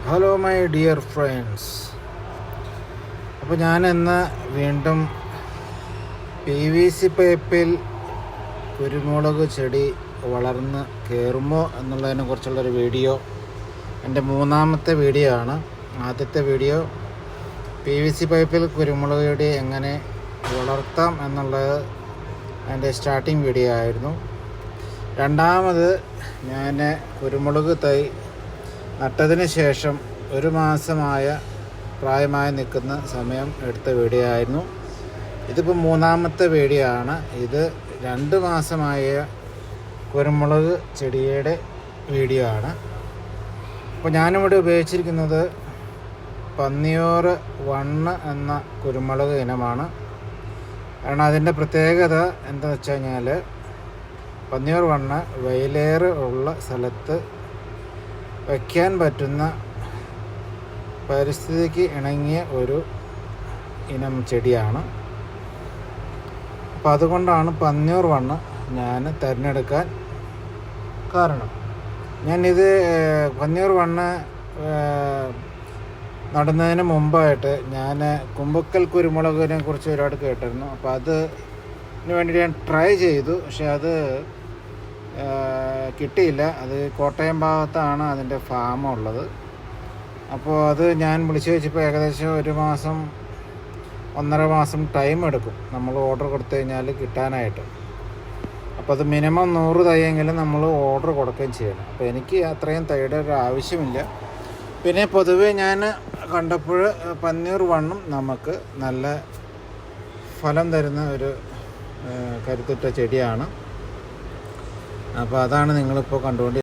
Hello my dear friends. അപ്പോൾ ഞാൻ ഇന്ന് വീണ്ടും PVC പൈപ്പിൽ കുരുമുളക് ചെടി വളർന്ന് കയറുമോ എന്നുള്ളതിനെ കുറിച്ചുള്ളൊരു വീഡിയോ, എൻ്റെ മൂന്നാമത്തെ വീഡിയോ ആണ്. ആദ്യത്തെ വീഡിയോ PVC പൈപ്പിൽ കുരുമുളക് ചെടി എങ്ങനെ വളർത്താം എന്നുള്ളത് എൻ്റെ സ്റ്റാർട്ടിങ് വീഡിയോ ആയിരുന്നു. രണ്ടാമത് ഞാൻ കുരുമുളക് തൈ നട്ടതിന് ശേഷം 1 മാസമായ പ്രായമായി നിൽക്കുന്ന സമയം എടുത്ത വീഡിയോ ആയിരുന്നു. ഇതിപ്പോൾ മൂന്നാമത്തെ വീഡിയോ ആണ്. ഇത് 2 മാസമായ കുരുമുളക് ചെടിയുടെ വീഡിയോ ആണ്. അപ്പോൾ ഞാനിവിടെ ഉപയോഗിച്ചിരിക്കുന്നത് പന്നിയൂർ 1 എന്ന കുരുമുളക് ഇനമാണ്. കാരണം അതിൻ്റെ പ്രത്യേകത എന്താണെന്ന് വെച്ച് കഴിഞ്ഞാൽ, പന്നിയൂർ 1 വെയിലേറ് ഉള്ള സ്ഥലത്ത് വയ്ക്കാൻ പറ്റുന്ന പരിസ്ഥിതിക്ക് ഇണങ്ങിയ ഒരു ഇനം ചെടിയാണ്. അപ്പോൾ അതുകൊണ്ടാണ് പന്നിയൂർ 1 ഞാൻ തിരഞ്ഞെടുക്കാൻ കാരണം. ഞാനിത് പന്നിയൂർ 1 നടുന്നതിന് മുമ്പായിട്ട് ഞാൻ കുമ്പക്കൽ കുരുമുളകിനെ കുറിച്ച് ഒരുപാട് കേട്ടിരുന്നു. അപ്പോൾ അതിന് വേണ്ടി ഞാൻ ട്രൈ ചെയ്തു. പക്ഷെ അത് കിട്ടിയില്ല. അത് കോട്ടയം ഭാഗത്താണ് അതിൻ്റെ ഫാം ഉള്ളത്. അപ്പോൾ അത് ഞാൻ വിളിച്ചു വെച്ചപ്പോൾ ഏകദേശം 1 മാസം 1.5 മാസം ടൈം എടുക്കും നമ്മൾ ഓർഡർ കൊടുത്തു കഴിഞ്ഞാൽ കിട്ടാനായിട്ട്. അപ്പോൾ അത് മിനിമം 100 തൈയെങ്കിലും നമ്മൾ ഓർഡർ കൊടുക്കുകയും ചെയ്യണം. അപ്പോൾ എനിക്ക് അത്രയും തൈയുടെ ഒരു ആവശ്യമില്ല. പിന്നെ പൊതുവേ ഞാൻ കണ്ടപ്പോൾ പന്നിയൂർ 1 നമുക്ക് നല്ല ഫലം തരുന്ന ഒരു കരുത്തുറ്റ ചെടിയാണ്. അപ്പോൾ അതാണ് നിങ്ങളിപ്പോൾ കണ്ടുകൊണ്ട്